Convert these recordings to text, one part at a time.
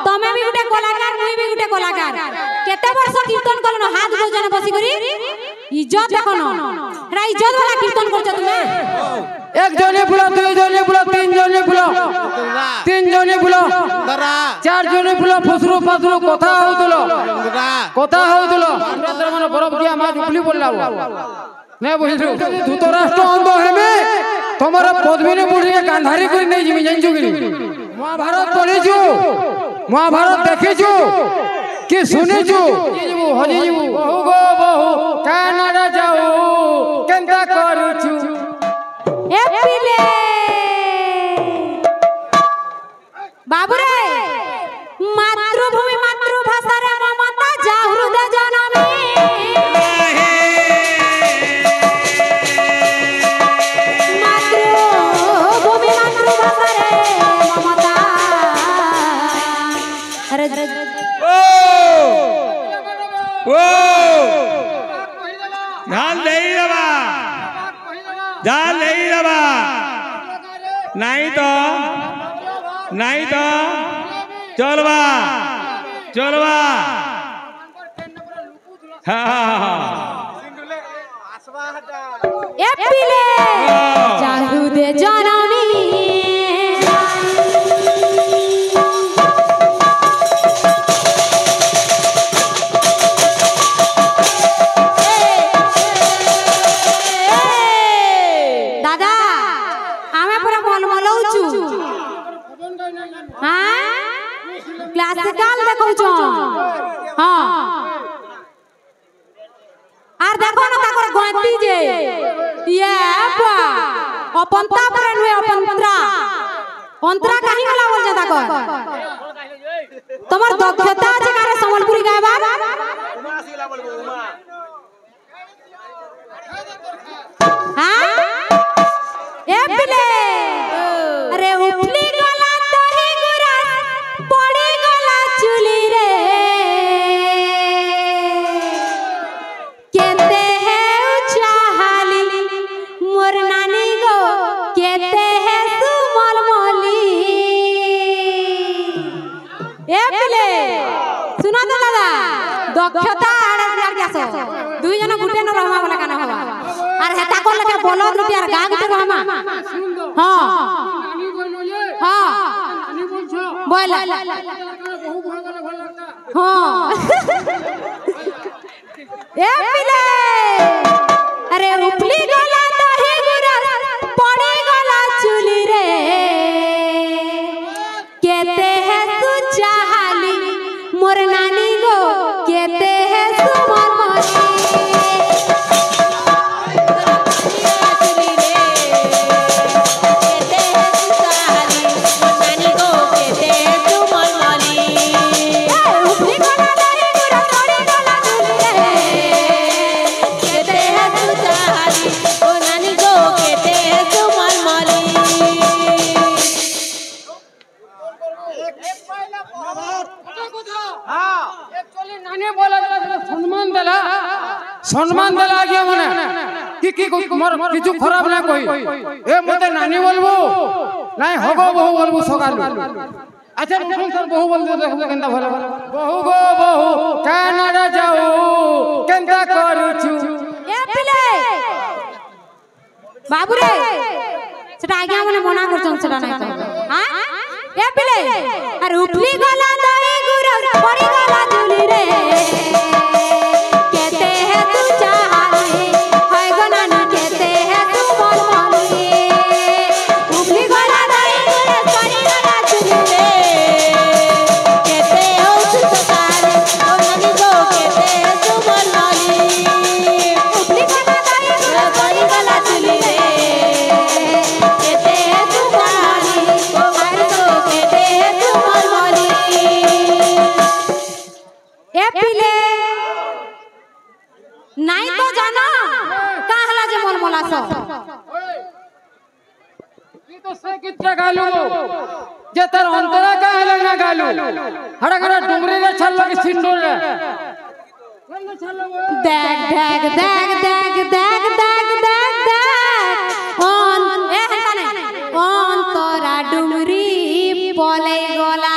तमे भी गुटे कलाकार मुई भी गुटे कलाकार केते वर्ष कीर्तन करनो हाथ दोजने बसी करी इज्जत देखनो एरा इज्जत वाला कीर्तन करछ तुमे एक जने बुला दुई जने बुला तीन जने बुला तीन जने बुला चार जने बुला फसरू फसरू কথা হউতলো আমরা মানে বরফ দিয়া মাছ উপলি বললাও না বুঝলু ধুতরাষ্ট্র অন্ধ হেমে তোমার পদ্মিনী বুড়িকে গান্ধারী করে নেই জিমি জানছু কি মহাভারত পড়িছু মহাভারত দেখিছু কি শুনিছু হজি যাবু বহু গো বহু কানাডা যাও কেনতা করছু এ পিলে বাবুরে মাতৃভূমি মাতৃভাষা রে মমতা যা হৃদয় জনমে মাতৃভূমি মাতৃভাষা রে মমতা আরে ओ ध्यान नहीं रवा नहीं तो चलवा ए पिले जा हृदय जनमে क्लासिकल देखो छो हां आर देखो ना ताकर गंती जे ये बा अपंता पर नुए अपंत्रा अंतरा काहे वाला बोल जा ताकर तमर दक्षता আছে কারে সম্বলপুরি গায়বা উমা সিলা বলবো উমা हां ए पिले अरे उपली गला दही गुरा पड़ी गला चुली रे केते है उचाहाली मोर नानी गो केते है सुमल मली ए पिले सुना तो दादा दक्षता आड़े यार कैसो दुई जना गुटे न रहमा वाला गाना हवा আর হেতা করলে কে বলো রুটি আর গা গুটে রহমা हां हां নানি বলছো বল বহু ভালো লাগতা हां এ পিলে আরে উপলি গলা দহি গুরা পড়ে গলা চুলি রে কেতে হে তু চাহালি মোর নানি গো কেতে হে সুমন মনি সম্মান দেলা গিয়া মানে কি মোর কিছু খারাপ না কই এ মতে নানি বলবো নাই হগো বহু বলবো সকাল আচ্ছা সংসার বহু বলবো দেখো কেনতা ভালো বহু গো বহু কানাডা যাও কেনতা করছু এ পিলে বাবুরে সেটা আগে মানে মনা করছন সেটা নাই হ্যাঁ এ পিলে আর উপলি গলা দই গুরা পড়ি গলা চুলি রে नहीं तो जाना काहला जे मोल मोला सो ई तो से कितना गालू जे तर अंतरा काहला ना गालू हड़ा घरा डुंगरी रे छल्ला के सिंदूर रे देख देख देख देख देख देख देख देख ओन ए हटा नहीं अंतरा डुंगरी पले गला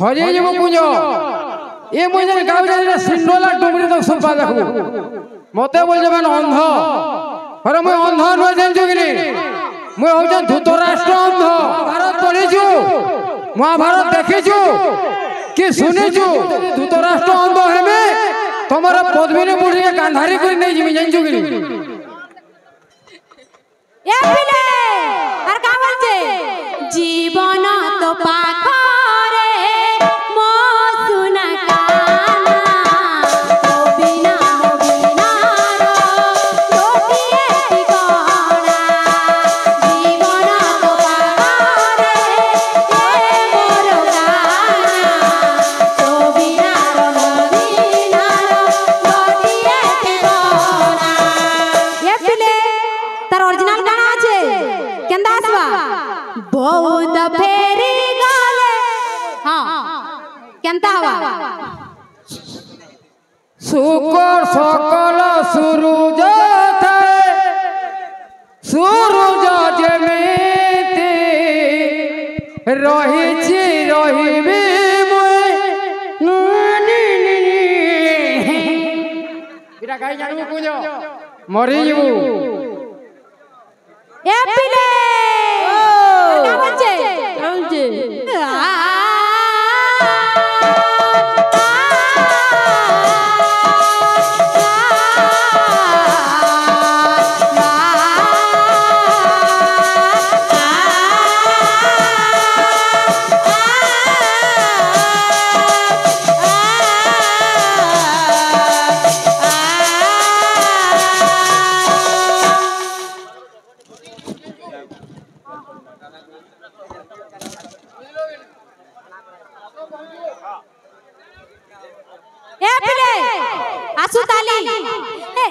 হজে যাব কুঞ্জ এ মই যে গাঁও যাই সিন্ডলা ডুবরি তো সুপা দেখবো মতে বল যাবেন অন্ধ আরে মই অন্ধ নয় জানছো কি মই হচ্ছে ধৃতরাষ্ট্র অন্ধ ভারত পড়েছু মহাভারত দেখেছু কি শুনেছু ধৃতরাষ্ট্র অন্ধ হেবে তোমার পদ্মিনী বুড়িকে কান্ধারি করে নেই যাবি জানছো কি এ পিলে আর কা বলছে জীবন তো পাখরে মো সুনা কানা বিনা বিনা রোটিয়ে ঠিকানা জীবন তো পাখরে এ মোর গানা তো বিনা বিনা রোটিয়ে ঠিকানা এ পিলে তার অরিজিনাল গানা আছে কেন্দা আসবা বহুত ফেরি গলে হ্যাঁ কেনতা হওয়া শুকর সকল সূরজ থাকে সূরজ যেমিতি রহিছি রহিবি এটা গাই জানবো কুঞ্জ মরি যাবো এ পিলে কা বলছে বলছে এ পিলে আসু তালি এ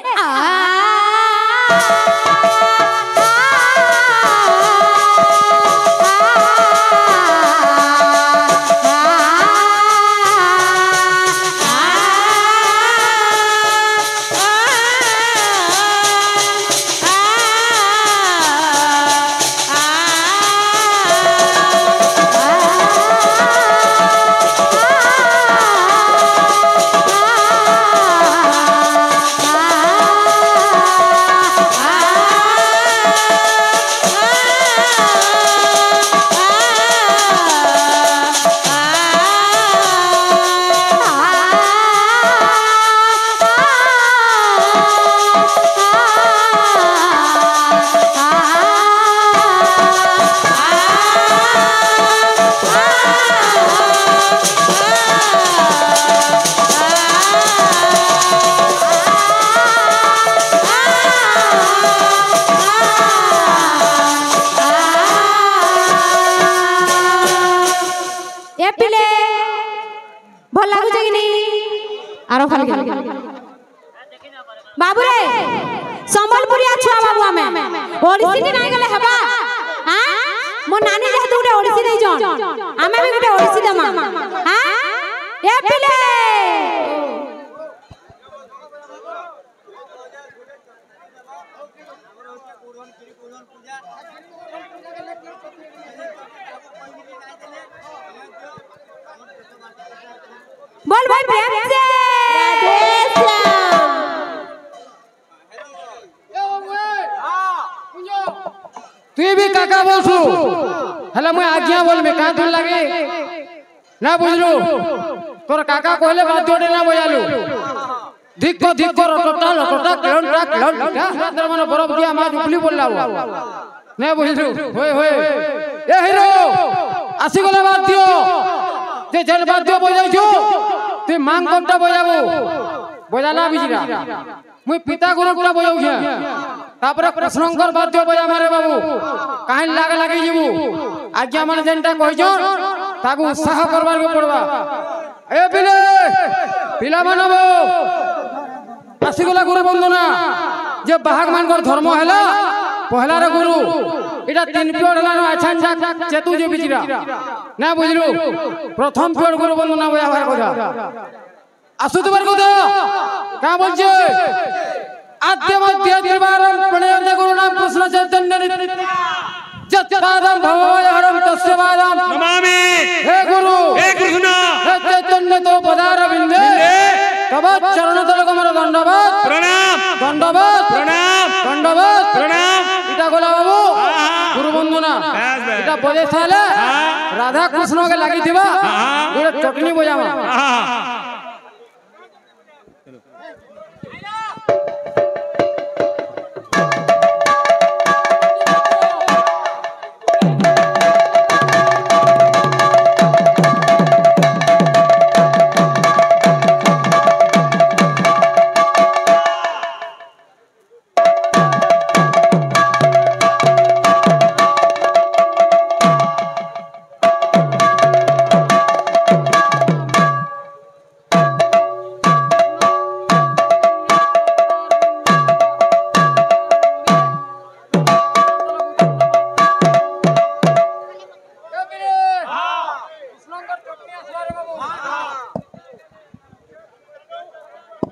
এ পিলে ভাল লাগুছে কি নেই আরো ভাল বাবু রে সম্বলপুরিয়া ছুয়া বাবু আমি ওড়িশি কি নাই গলে হবা হ্যাঁ মো নানি যেহেতু গোটে ওড়িশি দেইছন আমি भी গোটে ওড়িশি দেমা হ্যাঁ এ পিলে बोल भाई प्रेम से তুই भी काका बोलसु हला मैं आज्ञा बोल में का तुल लागे ना बुझलु तोर काका कहले बाद्योटे ना बजालु धिक्को धिक्को रटटा लटटा क्लंटा क्लंटा मन बरफ दिया माज उपली बोललाव ना बुझलु होय होय ए हिरो आसी गला बाद्य जे जल बाद्य बजाइछु তুই মাং কোনটা বজাবো বজালা বিজরা মুই পিতা গুরুটা বজাউছে তারপরে প্রশ্নঙ্কর বাদ্য বজা মারে বাবু কাহিন লাগা লাগি যাবু আজ্ঞা মানে যেনটা কইছ তাকু উৎসাহ করবার পড়বা এ পিলে পিলা মানবো আসিগলা গুরু বন্দনা যে বাহাগ মানকর ধর্ম হেলা পহলার গুরু এটা তিন পিয়র হেলানো আছান চেতু যে বিজরা না বুঝলু প্রথম পিয়র গুরু বন্দনা বজাবার কথা আসু তোমার কথা কা বলছে আদ্য মধ্য ত্রিবারম প্রণয়ন গুরু নাম কৃষ্ণ চৈতন্য यत्पादं भवभयहरं तस्य पादं नमामि हे गुरु हे कृष्ण हे चैतन्य तो पदारविन्दे तव चरणतलकमर दंडवत प्रणाम दंडवत प्रणाम दंडवत प्रणाम इटा गोला बाबू गुरु बंदना इटा बजे साले राधा कृष्ण के लागि थिबा गोटे चटनी बजावा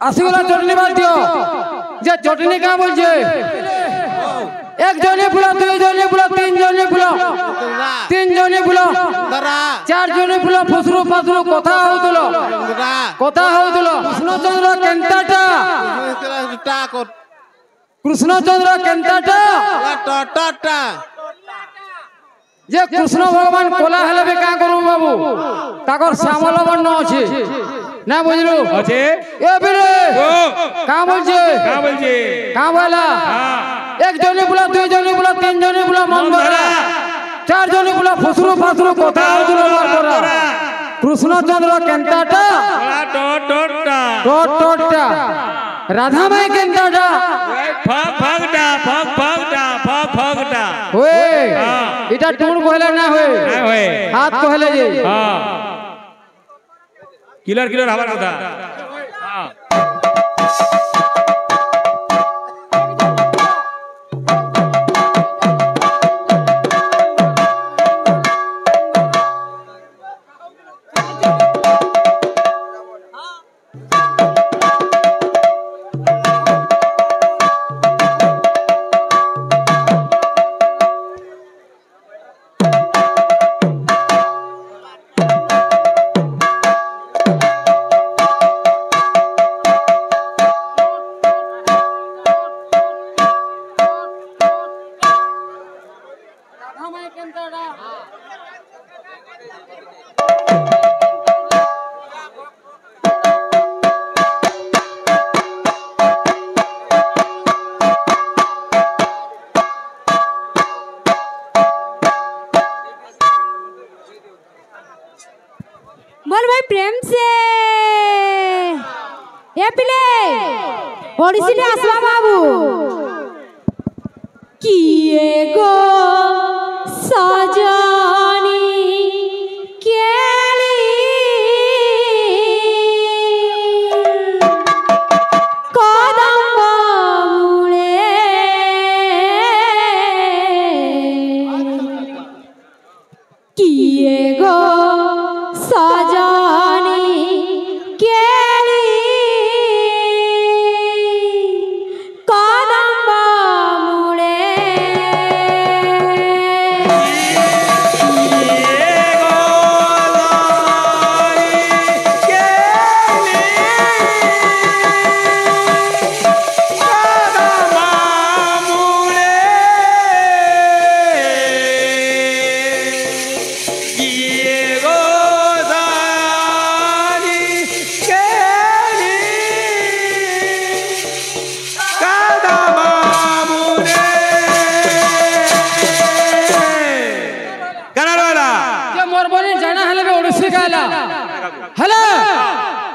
आसीगला चटनी बात दियो जे चटनी का बोल जे एक जने फुला दुई जने फुला तीन जने फुला तीन जने फुला चार जने फुला फुसरु फासरु कथा होतलो कृष्णचंद्र केंताटा कृष्णचंद्र केंताटा जे कृष्ण भगवान कोला हेले बे का करू बाबू ताकर श्यामल वर्ण अछि ना बुझलु अच्छे ए बिरे का बोलछे का बोला एक जने बोला दुई जने बोला तीन जने बोला मन धरा चार जने बोला फुसरु फासरु कथा होतलो मार करा कृष्णचंद्र केंताटा टोटटा राधा माई केंताटा फगटा होए इटा टूण कहले ना होए हाथ कहले जे किलर हमारा কথা बोल भाई प्रेम से ये पिले ओडिसी ले आसवा बाबू किए गो सजनी केली कदम मूले किए गो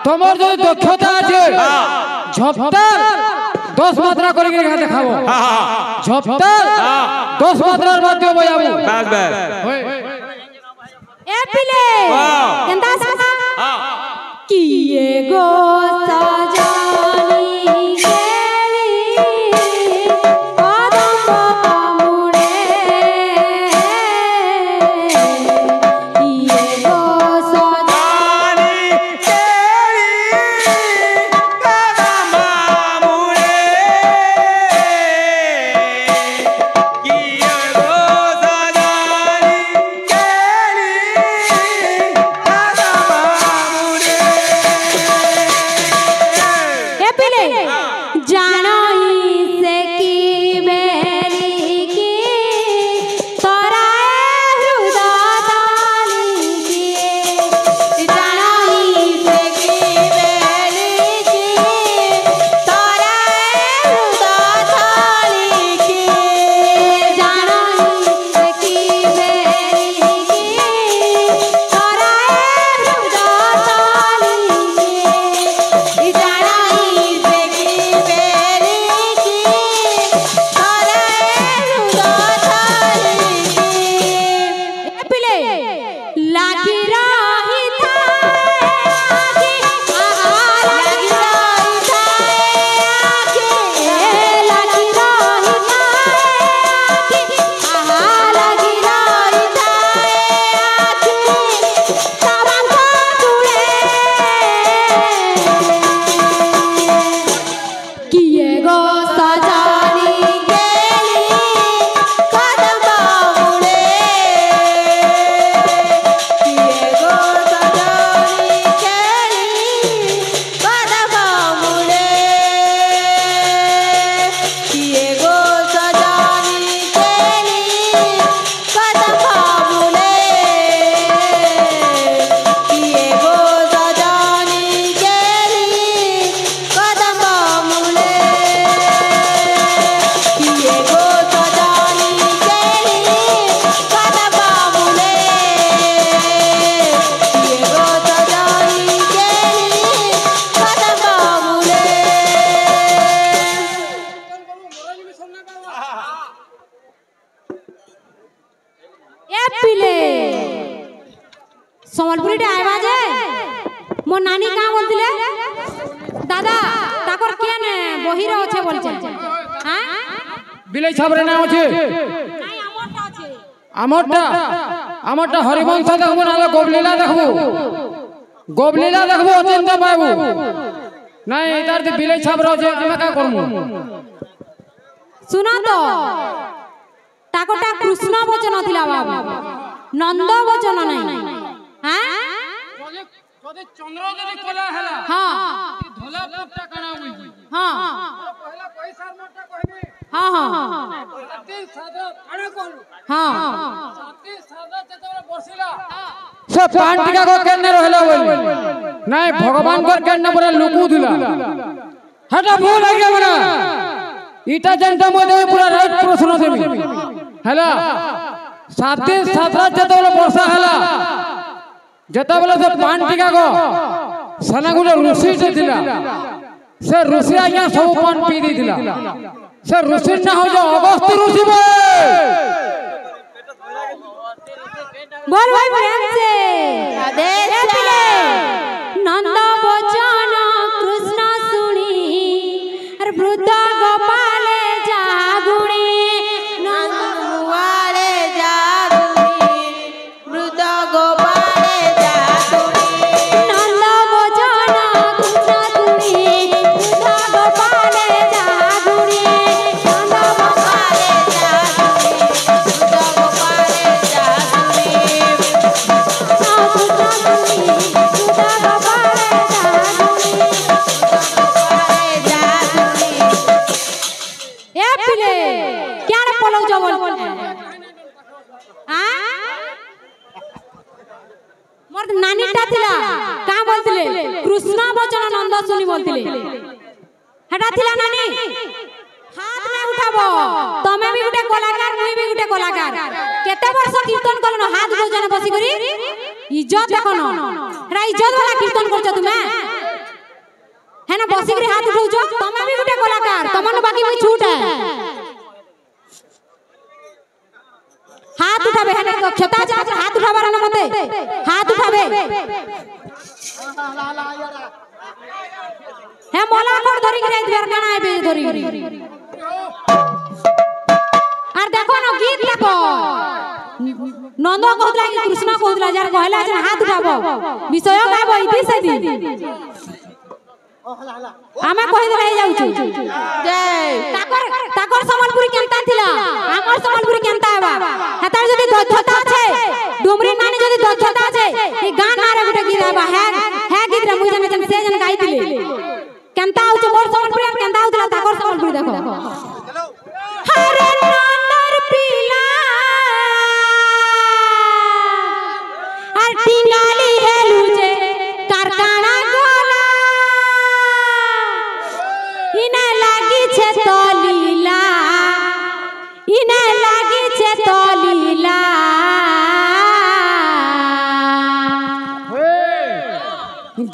तमर जो दक्षता আছে ঝপটার 10 মাত্রা করে গিয়ে দেখাবো ঝপটার 10 মাত্রার মাধ্যমে বজাবো বাস বাস এ পিলে কেনতা সাসা কিয়ে গো সাজানি কেলি কদম মুড়ে কিয়ে গো সাজানি কেলি কদম মুড়ে কিয়ে গো সাজানি जानई से की बेली की तोरा हृदय ताली की जानई से की बेली की तोरा हृदय ताली की जानई से की बेली की तोरा हृदय ताली की जानई से की बेली की तोरा हृदय ताली की पिले लागी रही था आगे लागी रही था आगे लागी रही था आगे लागी रही था आगे तबंग जुड़े किए गो सजानी गेली कदम बाबुले किए गो सजानी गेली कदम बाबुले किए गो सजानी गेली कदम बाबुले किए गो सजानी गेली कदम बाबुले किए गो सजानी गेली कदम बाबुले किए गो सजानी गेली कदम बाबुले ए पिले সম্বলপুরি তে আইবা যে মো নানি কা বলতিলে দাদা তাকর কেন বহিরে আছে বলছে হ্যাঁ বিলাই ছাবরে না আছে নাই আমারটা আছে আমারটা হরিবংশ দেখবো না গোবলীলা দেখবো অচিন্ত পাইবো নাই এটার তো বিলাই ছাবরে আছে আমি কা করমু শুনো তো তাকরটা কৃষ্ণ বচন থিলা বাবা নন্দ বচন নাই হ্যাঁ যদি চন্দ্র যদি কলা হেলা হ্যাঁ ধলা পুটটা কানা বুঝি হ্যাঁ পহলা পয়সার মোটা কইনি হ্যাঁ হ্যাঁ সাতি সাদা কানা কলু হ্যাঁ সাতি সাদা যেতবে বসিলা সে পান্টিকা কো কেনে রহলা বলি নাই ভগবান কর কেনে পরে লুকু দিলা হেটা ভুল লাগে বনা ইটা জনটা মধ্যে পুরা রাইট প্রশ্ন দেবি হেলা সাতি সাদা যেতবে বর্ষা হেলা যেতবে সে পান্টিকা কো সনাগুলো ঋষি ଥିଲା সে ঋষি আজ্ঞা সব পান পি দিলা সে ঋষি না হও যে অগস্ত্য ঋষি বে बोल भाई प्रेम से आदेश पिले नंद बचन कृष्ण सुनी अरे वृद्ध गोपाल जागुणी नंद वाले जागुणी वृद्ध गोपाल जागुणी नंद बचन कृष्ण सुनी वृद्ध गोपाल जागुणी नंद गोपाल जागुणी वृद्ध गोपाल जागुणी क्या रे पलौ जो बोल मोर नानीटा थिला का बोलतिले कृष्ण बचन नंद सुनी बोलतिले हेटा थिला नानी हाथ में उठाबो तमे भी गुटे कलाकार मुई भी गुटे कलाकार केते वर्ष कीर्तन करनो हाथ दोजने बसी करी इज्जत देखनो हेटा इज्जत वाला कीर्तन करछ तुमे है ना बसी करी हाथ उठाउछो तमे भी गुटे कलाकार तमन बाकी मुई छूट है हाथ उठाबे हेटा दक्षता আছে हाथ उठाबार ना मते हाथ उठाबे हे मोला कोड धरि के रात बेर गाना आबे धरि আর দেখো না গীত দেখো নন্দ কহুতলা কি কৃষ্ণ কহুতলা যার কহলা আছে হাত উঠাবো বিষয় গাব ইতি সেদি আমি কই দেই যাউছি জয় তাকর সম্বলপুরি কেনতা থিলা আমার সম্বলপুরি কেনতা হেবা হেতার যদি দক্ষতা আছে ডুমরি নানি যদি দক্ষতা আছে এই গান মারে গুটে গীত হেবা হ্যাঁ হ্যাঁ গীত রে মুই জানে সে জানে গাইতিলে কেনতা হচ্ছে মোর সম্বলপুরি কেনতা হউতলা লাগিছে তো লীলা ইনে লাগিছে তো লীলা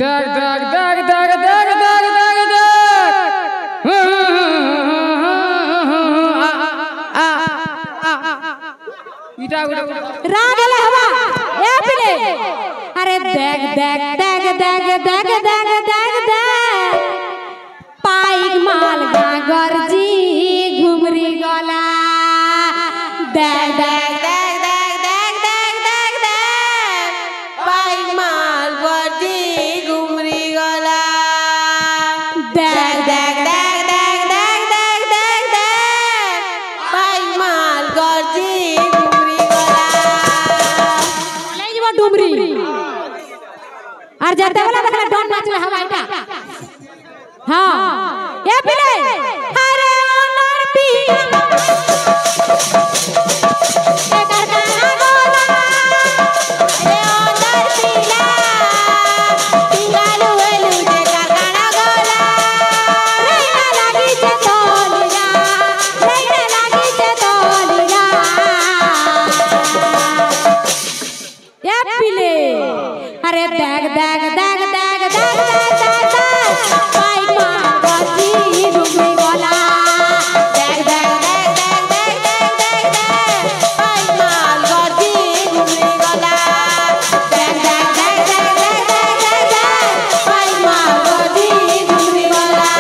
দেখ দেখ দেখ দেখ দেখ দেখ দেখ দেখ ইটা রাগ এলে হবা এ পিলে আরে দেখ দেখ দেখ দেখ দেখ দেখ দেখ দেখ পাইক মাল গাগরজি ঘুমরি গলা দেখ দেখ দেখ দেখ দেখ দেখ দেখ দেখ পাইক মাল গর্জি ঘুমরি গলা দেখ দেখ দেখ দেখ দেখ দেখ দেখ দেখ পাইক মাল গর্জি ঘুমরি গলা লাই যাব ডুমরি আর যেতে বলে দেখলে ডন নাচলে হবা এটা হ্যাঁ এ পিলে আরে ওনার পিলা এ কারখানা গোলা রে ওনার পিলা পিঙ্গালু এলু যে কারখানা গলা রাইনা লাগিছে তলিয়া রাইনা লাগিছে তলিয়া এ পিলে আরে দেখ দেখ দেখ দেখ দেখ দেখ দেখ পাইক মা গজি ডুবরি গলা দেখ দেখ দেখ দেখ দেখ দেখ দেখ দেখ পাইক মাল গর্জি ঘুমরি গলা দেখ দেখ দেখ দেখ দেখ দেখ দেখ পাইক মাল গর্জি ঘুমরি গলা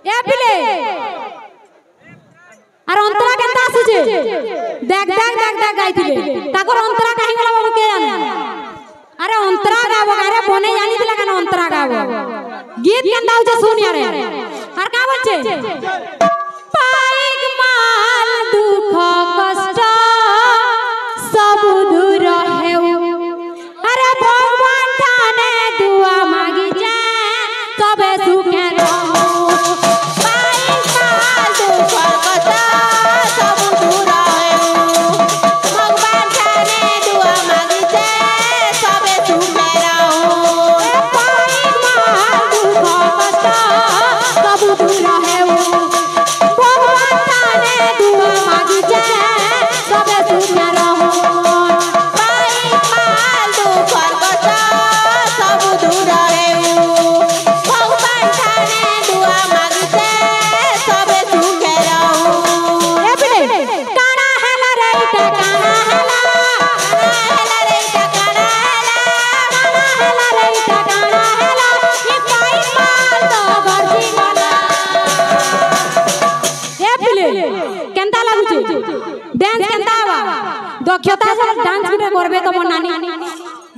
এ পিলে আর অন্তরা কেনতা আসিছে দেখ দেখ দেখ দেখ গাইতিলে তাকর অন্তরা কাহি গলা বাবু কে জানে আরে অন্তরা গাবো আরে বনে জানিতিলা কেন অন্তরা গাবো গীত কেনতা হচ্ছে শুনি আরে আর কা বলছে পাইক মাল দুঃখ কষ্ট সব দূর হেউ আরে ভগবান ঠানে দুয়া মাগি যা তবে সুখে রহু পাইক মাল দুঃখ কষ্ট সব দূর হেউ ভগবান ঠানে দুয়া মাগিছে সবে সুখে রহু পাইক মাল দুঃখ কষ্ট সব দূর হেউ ভগবান ঠানে দুয়া মাগি যা তবে সুখে রহু পাইক মাল দুঃখ কষ্ট সব দূর হেউ ভগবান ঠানে দুয়া মাগিছে সবে সুখে রহু এ পিলে কানা হেলা রে ইটা কানা হেলা হেলা রে টাকানা হেলা কানা হেলা রে ইটা কানা হেলা ই পাইক মাল তো গর্জি গলা এ পিলে কেনতা লাগুছে ডান্স কেনতা হবা দক্ষতা আছে ডান্স গুটে করবে তোমার নানি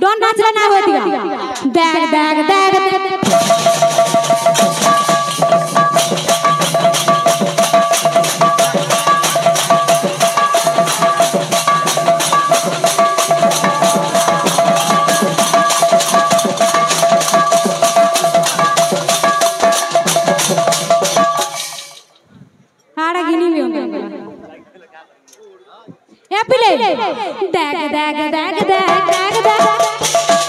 ডন নাচলে না হইতিগা দেখ দেখ দেখ দেখ हाड़ा गिनी भी होंगे ए पिले देख देख देख देख देख देख